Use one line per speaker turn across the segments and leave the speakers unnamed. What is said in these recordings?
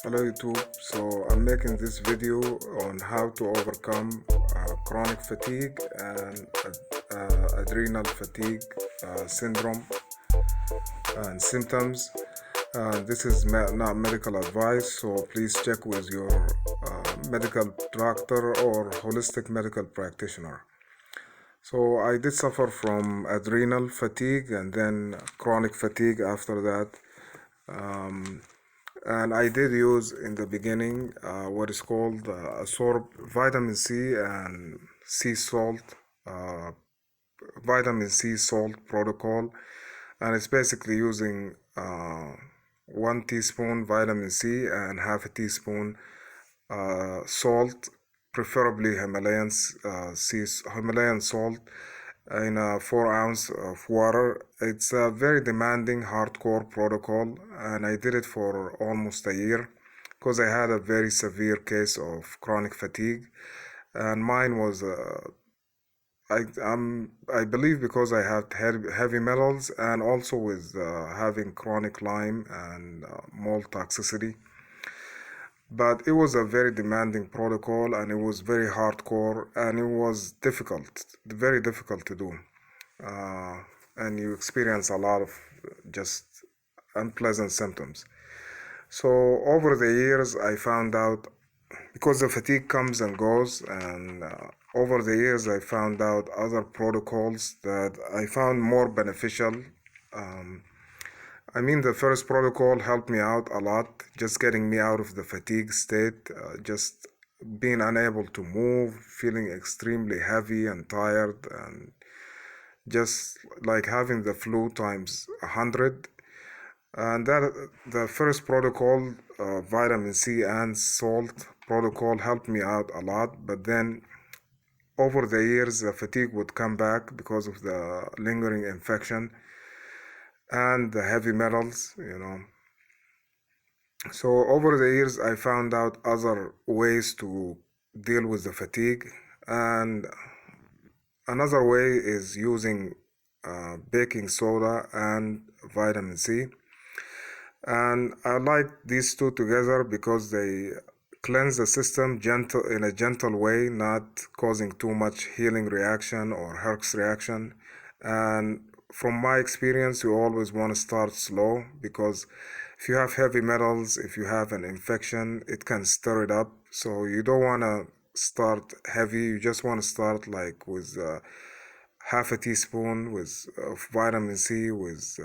Hello YouTube. So I'm making this video on how to overcome chronic fatigue and adrenal fatigue syndrome and symptoms. This is not medical advice, so please check with your medical doctor or holistic medical practitioner. So I did suffer from adrenal fatigue and then chronic fatigue after that. And I did use in the beginning what is called vitamin C and sea salt, uh, vitamin C salt protocol, and it's basically using 1 teaspoon vitamin C and half a teaspoon salt, preferably Himalayan salt, in a 4 ounce of water. It's a very demanding, hardcore protocol, and I did it for almost a year because I had a very severe case of chronic fatigue, and mine was I believe because I have heavy metals and also with having chronic Lyme and mold toxicity. But it was a very demanding protocol and it was very hardcore and it was difficult, very difficult to do. Uh, and you experience a lot of just unpleasant symptoms. So over the years, I found out because the fatigue comes and goes, and over the years, I found out other protocols that I found more beneficial. Um, the first protocol helped me out a lot, just getting me out of the fatigue state, just being unable to move, feeling extremely heavy and tired, and just like having the flu times 100. And that the first protocol, vitamin C and salt protocol, helped me out a lot. But then over the years, the fatigue would come back because of the lingering infection and the heavy metals. So over the years, I found out other ways to deal with the fatigue, and another way is using baking soda and vitamin C. And I like these two together because they cleanse the system in a gentle way, not causing too much healing reaction or Herx reaction. And from my experience, you always want to start slow because if you have heavy metals, if you have an infection, it can stir it up. So you don't want to start heavy. You just want to start like with half a teaspoon of vitamin C with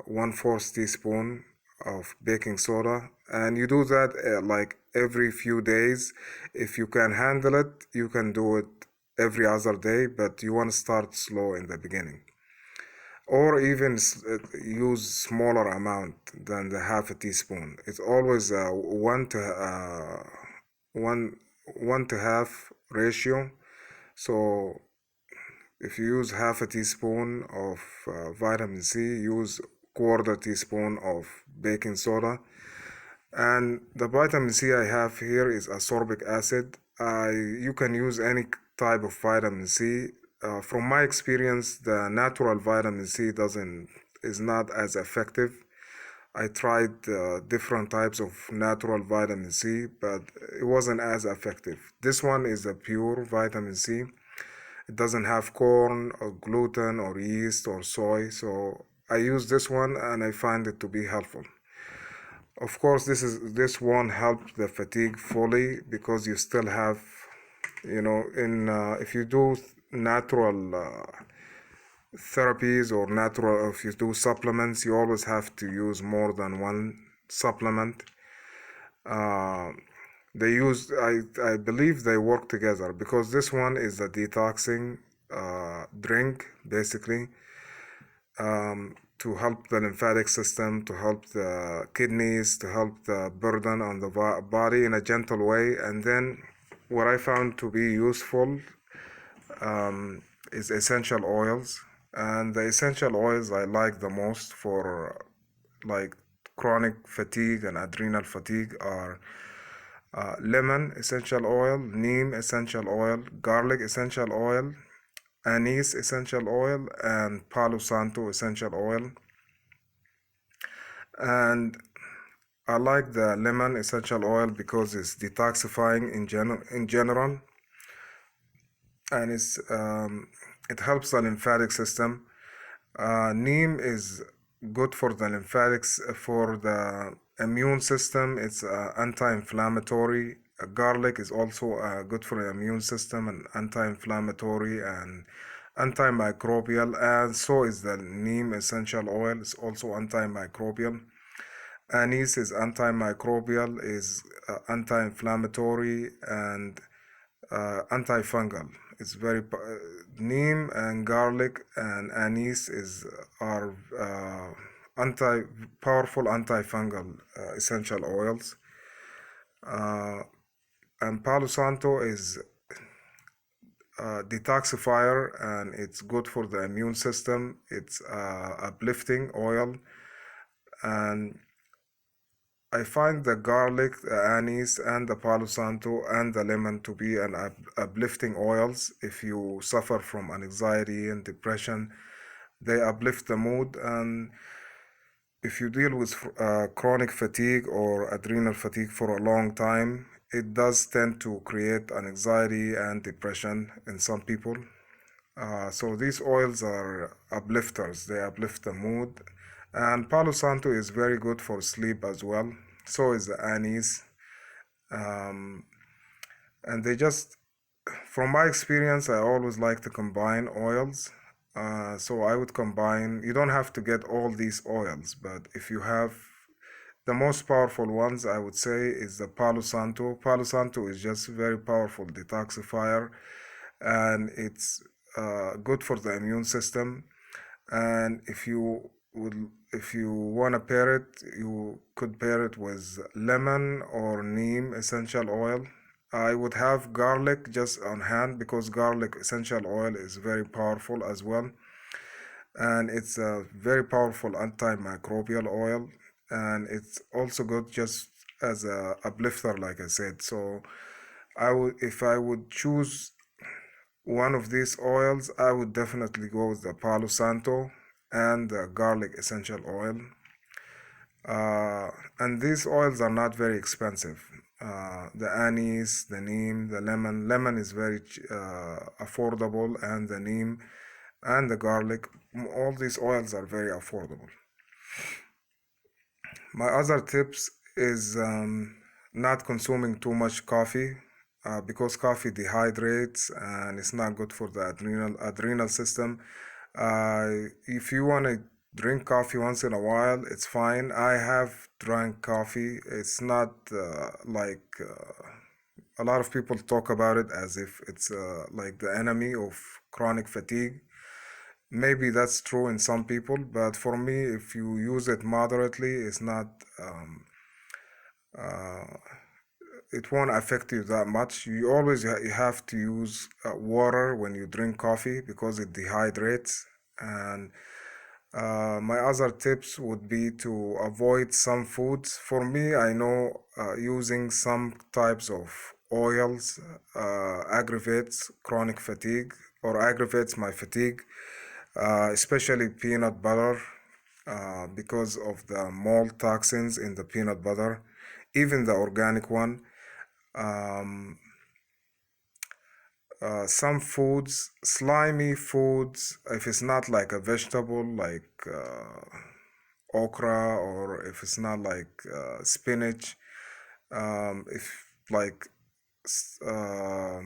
1/4 teaspoon of baking soda, and you do that like every few days. If you can handle it, you can do it every other day, but you want to start slow in the beginning, or even use smaller amount than the half a teaspoon. It's always one one to half ratio. So if you use half a teaspoon of vitamin C, use quarter teaspoon of baking soda. And the vitamin C I have here is ascorbic acid. You can use any type of vitamin C. From my experience, the natural vitamin C is not as effective. I tried different types of natural vitamin C, but it wasn't as effective. This one is a pure vitamin C. It doesn't have corn or gluten or yeast or soy, so I use this one and I find it to be helpful. Of course, this won't help the fatigue fully because you still have, in if you do natural therapies or natural, if you do supplements, you always have to use more than one supplement. Uh, I believe they work together because this one is a detoxing drink, basically, to help the lymphatic system, to help the kidneys, to help the burden on the body in a gentle way. And then what I found to be useful is essential oils. And the essential oils I like the most for like chronic fatigue and adrenal fatigue are lemon essential oil, neem essential oil, garlic essential oil, anise essential oil, and Palo Santo essential oil. And I like the lemon essential oil because it's detoxifying in general, and it helps the lymphatic system. Neem is good for the lymphatics, for the immune system. It's anti-inflammatory. Garlic is also good for the immune system and anti-inflammatory and antimicrobial, and so is the neem essential oil. It's also antimicrobial. Anise is antimicrobial, is anti-inflammatory, and antifungal. It's neem and garlic and anise are anti powerful antifungal essential oils. Uh, and Palo Santo is detoxifier, and it's good for the immune system. It's uplifting oil, and I find the garlic, the anise, and the Palo Santo and the lemon to be an uplifting oils. If you suffer from anxiety and depression, they uplift the mood. And if you deal with chronic fatigue or adrenal fatigue for a long time, it does tend to create anxiety and depression in some people. So these oils are uplifters, they uplift the mood. And Palo Santo is very good for sleep as well. So is the anise. Um, and they just, from my experience, I always like to combine oils. So I would combine, you don't have to get all these oils, but if you have the most powerful ones, I would say, is the Palo Santo. Palo Santo is just very powerful detoxifier, and it's good for the immune system. And if you want to pair it, you could pair it with lemon or neem essential oil. I would have garlic just on hand because garlic essential oil is very powerful as well, and it's a very powerful antimicrobial oil, and it's also good just as a uplifter, like I said. So if I would choose one of these oils, I would definitely go with the Palo Santo and the garlic essential oil. And these oils are not very expensive. The anise, the neem, the lemon. Lemon is very affordable, and the neem and the garlic. All these oils are very affordable. My other tips is not consuming too much coffee, because coffee dehydrates and it's not good for the adrenal system. If you want to drink coffee once in a while, it's fine. I have drank coffee. It's not a lot of people talk about it as if it's like the enemy of chronic fatigue. Maybe that's true in some people, but for me, if you use it moderately, it's not. Uh, it won't affect you that much. You always you have to use water when you drink coffee because it dehydrates. And my other tips would be to avoid some foods. For me, I know using some types of oils aggravates chronic fatigue or aggravates my fatigue, especially peanut butter, because of the mold toxins in the peanut butter, even the organic one. Um, some foods, slimy foods, if it's not like a vegetable like okra, or if it's not like spinach, if like uh,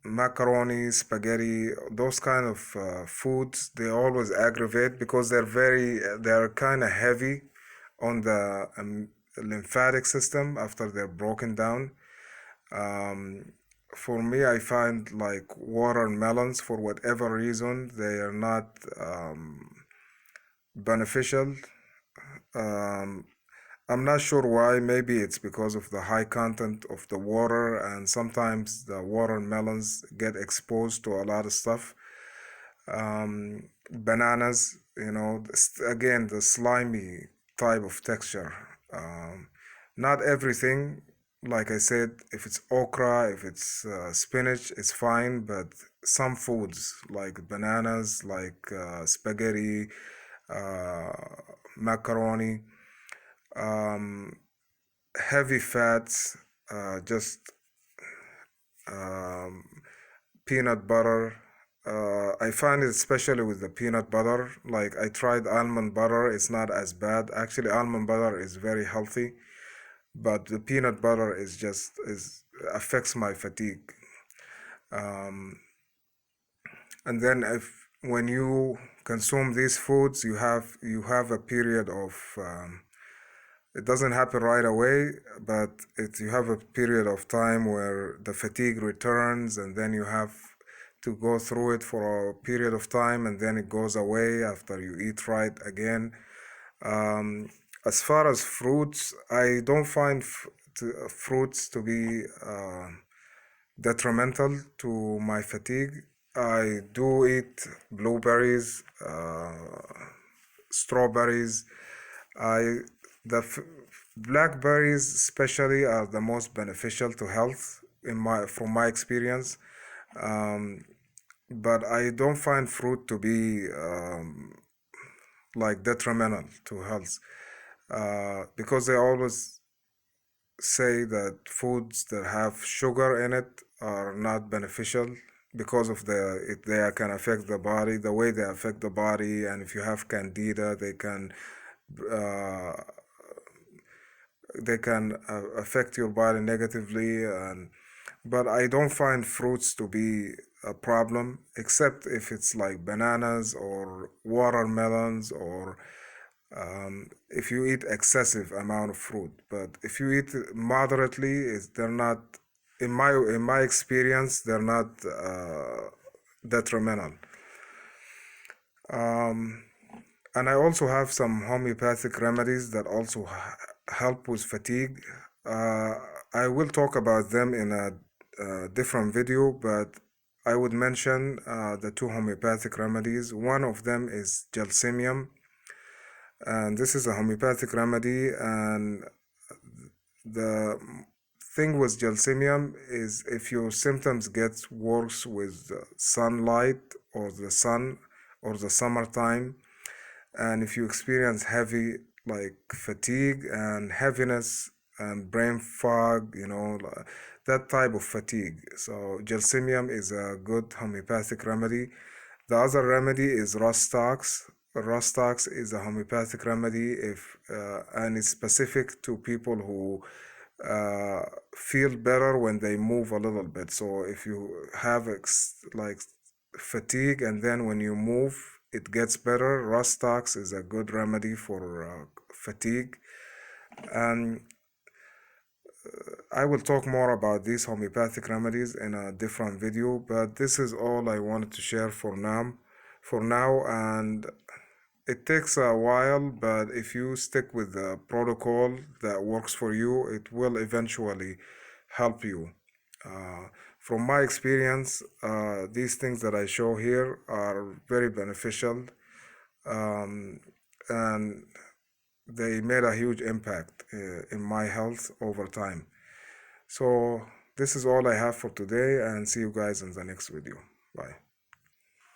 macaroni, spaghetti, those kind of foods, they always aggravate because they're kind of heavy on the lymphatic system after they're broken down. Um, for me, I find like watermelons, for whatever reason, they are not beneficial. Um, I'm not sure why. Maybe it's because of the high content of the water, and sometimes the watermelons get exposed to a lot of stuff. Bananas, again, the slimy type of texture. Not everything, like I said, if it's okra, if it's spinach, it's fine, but some foods like bananas, like spaghetti, uh, macaroni, um, heavy fats, just um, peanut butter. I find it especially with the peanut butter. Like I tried almond butter, it's not as bad. Actually, almond butter is very healthy, but the peanut butter is affects my fatigue. Um, and then if when you consume these foods, you have a period of it doesn't happen right away, but you have a period of time where the fatigue returns, and then you have to go through it for a period of time, and then it goes away after you eat right again. Um, as far as fruits, I don't find fruits to be detrimental to my fatigue. I do eat blueberries, strawberries. I the blackberries especially are the most beneficial to health in my from my experience. Um, but I don't find fruit to be like detrimental to health because they always say that foods that have sugar in it are not beneficial because of they can affect the body the way they affect the body, and if you have candida uh, they can affect your body negatively. And but I don't find fruits to be a problem except if it's like bananas or watermelons or if you eat excessive amount of fruit. But if you eat moderately, they're not, in my experience, they're not detrimental. Um, and I also have some homeopathic remedies that also help with fatigue. Uh, I will talk about them in a different video, but I would mention the two homeopathic remedies. One of them is gelsemium, and this is a homeopathic remedy. And the thing with gelsemium is if your symptoms get worse with sunlight or the sun or the summertime, and if you experience heavy like fatigue and heaviness and brain fog, that type of fatigue, so gelsemium is a good homeopathic remedy. The other remedy is Rostax. Rostax is a homeopathic remedy if and it's specific to people who uh, feel better when they move a little bit. So if you have like fatigue and then when you move it gets better, Rostax is a good remedy for fatigue. And I will talk more about these homeopathic remedies in a different video, but this is all I wanted to share for now. And it takes a while, but if you stick with the protocol that works for you, it will eventually help you. Uh, from my experience, these things that I show here are very beneficial, um, and they made a huge impact in my health over time. So this is all I have for today, and see you guys in the next video. Bye.